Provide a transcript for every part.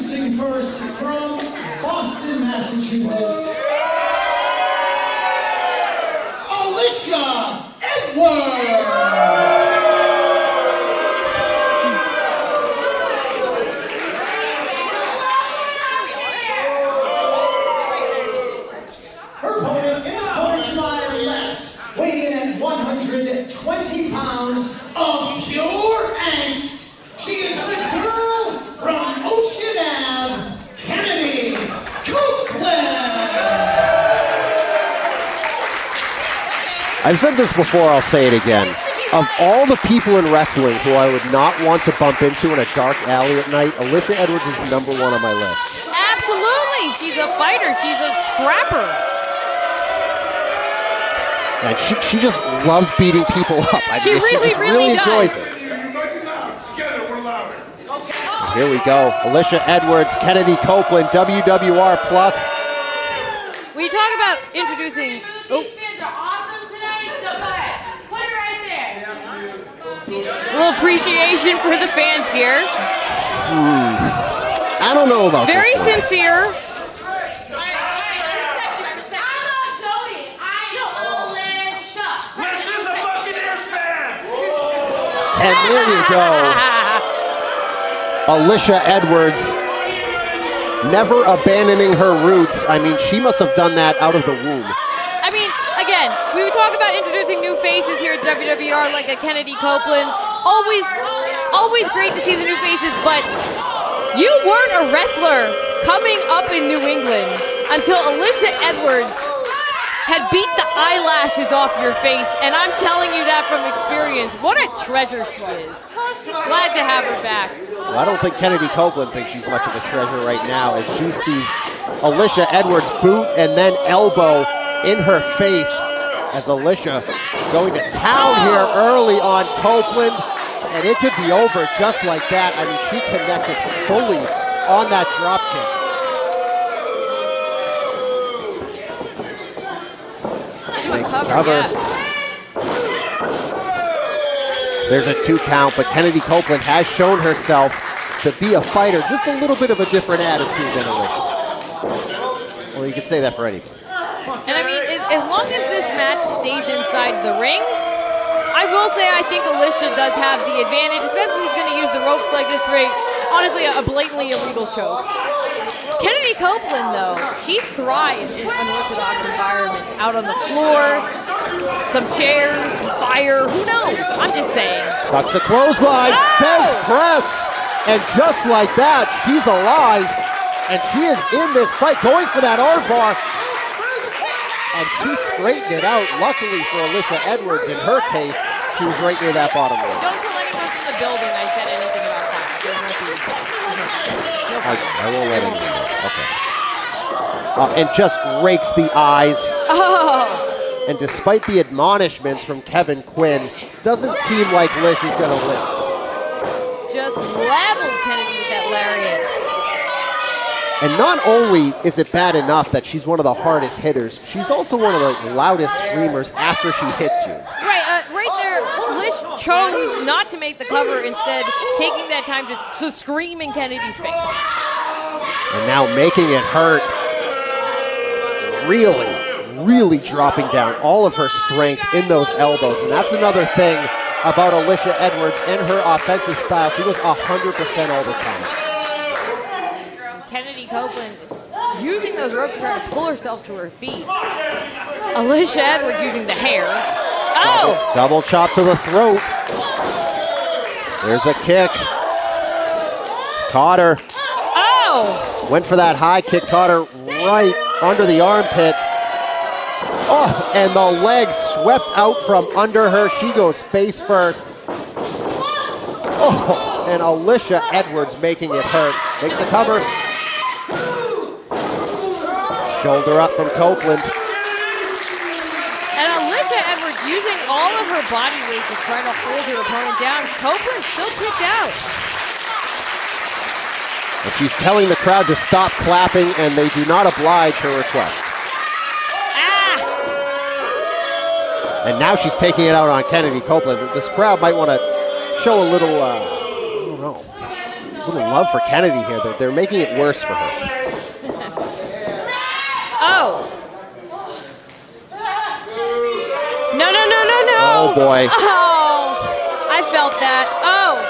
Introducing first from Boston, Massachusetts, Alisha Edwards. Her opponent in the corner to my left, weighing in at 120 pounds of pure angst. She is the girl from Ocean Ave, Kennedi, Copeland. I've said this before, I'll say it again. Of all the people in wrestling who I would not want to bump into in a dark alley at night, Alisha Edwards is #1 on my list. Absolutely. She's a fighter. She's a scrapper. And she just loves beating people up. I mean, She really enjoys does. it. Here we go. Alisha Edwards, Kennedi Copeland, WWR Plus. We talk about introducing. These fans are awesome tonight, so go ahead. Put it right there. A little appreciation for the fans here. I don't know about Very this one. sincere. And there you go. Alisha Edwards, never abandoning her roots. I mean, she must have done that out of the womb. I mean, again, we would talk about introducing new faces here at WWR, like a Kennedi Copeland. Always great to see the new faces, but you weren't a wrestler coming up in New England until Alisha Edwards had beat the eyelashes off your face, and I'm telling you that from experience. What a treasure she is. Glad to have her back. Well, I don't think Kennedi Copeland thinks she's much of a treasure right now as she sees Alisha Edwards boot and then elbow in her face as Alisha going to town here early on Copeland, and it could be over just like that. I mean, she connected fully on that drop kick. Cover. Yeah. There's a 2 count, but Kennedi Copeland has shown herself to be a fighter, just a little bit of a different attitude than Alisha. Well, you could say that for anybody. And I mean, as long as this match stays inside the ring, I will say I think Alisha does have the advantage, especially if he's going to use the ropes like this for honestly a blatantly illegal choke. Kennedi Copeland, though, she thrives in unorthodox environments. Out on the floor, some chairs, some fire, who knows? I'm just saying. Ducks the clothesline, Fez press, and just like that, she's alive, and she is in this fight, going for that armbar, and she straightened it out. Luckily for Alisha Edwards, in her case, she was right near that bottom line. Don't tell anyone from the building I said anything about that. I won't let anyone know. Okay. And just rakes the eyes. Oh. And despite the admonishments from Kevin Quinn, doesn't seem like Lish is going to listen. Just leveled Kennedi with that lariat. And not only is it bad enough that she's one of the hardest hitters, she's also one of the loudest screamers after she hits you. Right there, Lish chose not to make the cover, instead taking that time to scream in Kennedi's face. And now making it hurt. Really dropping down all of her strength in those elbows. And that's another thing about Alisha Edwards and her offensive style. She goes 100% all the time. Kennedi Copeland using those ropes to try to pull herself to her feet. Alisha Edwards using the hair. Oh! Double chop to the throat. There's a kick. Caught her. Oh! Went for that high kick, caught her right under the armpit. Oh, and the leg swept out from under her. She goes face first. Oh, and Alisha Edwards making it hurt. Makes the cover. Shoulder up from Copeland. And Alisha Edwards using all of her body weight to try to hold her opponent down. Copeland still kicked out. And she's telling the crowd to stop clapping, and they do not oblige her request. Ah! And now she's taking it out on Kennedi Copeland. This crowd might want to show a little, I don't know. A little love for Kennedy here. They're making it worse for her. Oh. No, no, no, no, no. Oh, boy. Oh. I felt that. Oh.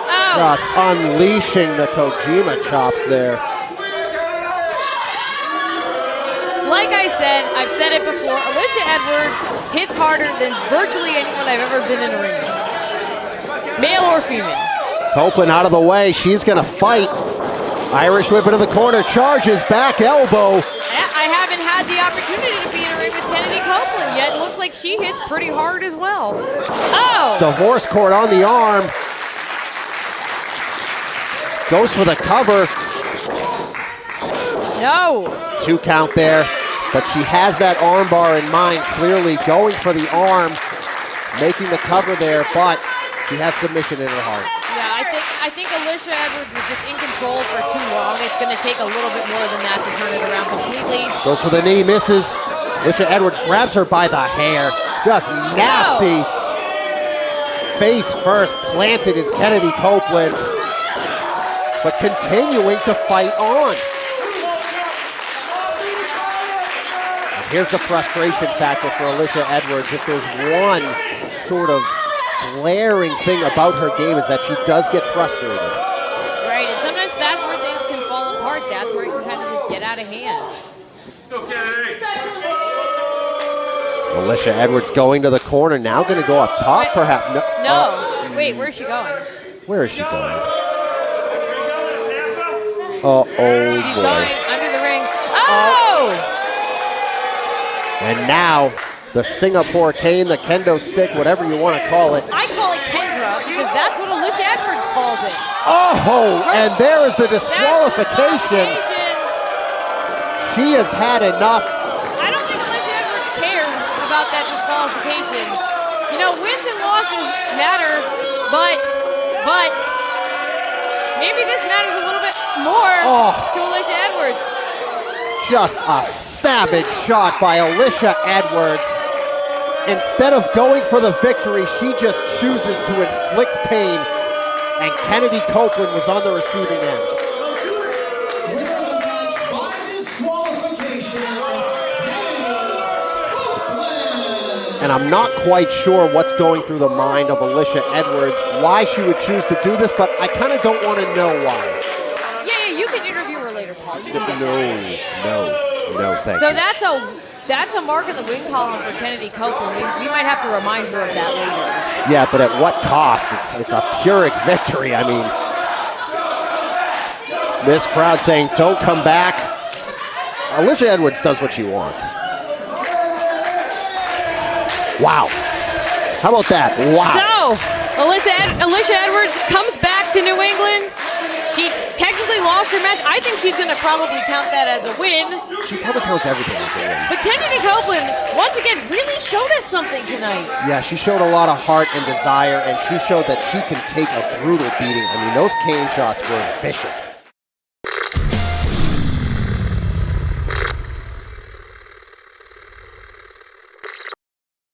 Oh. Just unleashing the Kojima chops there. Like I said, I've said it before, Alisha Edwards hits harder than virtually anyone I've ever been in a ring with. Male or female. Copeland out of the way. She's going to fight. Irish whip into the corner. Charges back elbow. I haven't had the opportunity to be in a ring with Kennedi Copeland yet. It looks like she hits pretty hard as well. Oh! Divorce cord on the arm. Goes for the cover. No. 2 count there. But she has that arm bar in mind, clearly going for the arm, making the cover there, but she has submission in her heart. Yeah, I think Alisha Edwards was just in control for too long. It's going to take a little bit more than that to turn it around completely. Goes for the knee, misses. Alisha Edwards grabs her by the hair. Just nasty. No. Face first, planted is Kennedi Copeland, but continuing to fight on. Here's the frustration factor for Alisha Edwards. If there's one sort of glaring thing about her game is that she does get frustrated. Right, and sometimes that's where things can fall apart. That's where it can kind of just get out of hand. Alisha Edwards going to the corner, now going to go up top perhaps. No. Wait, where's she going? Where is she going? Oh boy. She's going under the ring. Oh! And now, the Singapore cane, the kendo stick, whatever you want to call it. I call it Kendra because that's what Alisha Edwards calls it. Oh, and there is the disqualification. She has had enough. I don't think Alisha Edwards cares about that disqualification. You know, wins and losses matter, but maybe this matters a little bit more to Alisha Edwards. Just a savage shot by Alisha Edwards. Instead of going for the victory, she just chooses to inflict pain, and Kennedi Copeland was on the receiving end. Winner of the match by disqualification, Kennedi Copeland. And I'm not quite sure what's going through the mind of Alisha Edwards, why she would choose to do this, but I kind of don't want to know why. Yeah, you can interview her later, Paul. You can get No, thank so you. that's a mark in the win column for Kennedi Copeland. We might have to remind her of that later. Yeah, but at what cost? It's a Pyrrhic victory. I mean, this crowd saying, don't come back. Alisha Edwards does what she wants. Wow. How about that? Wow. So, Alisha Edwards comes back to New England. She technically lost her match. I think she's going to probably count that as a win. She probably counts everything as a win. But Kennedi Copeland, once again, really showed us something tonight. Yeah, she showed a lot of heart and desire, and she showed that she can take a brutal beating. I mean, those cane shots were vicious.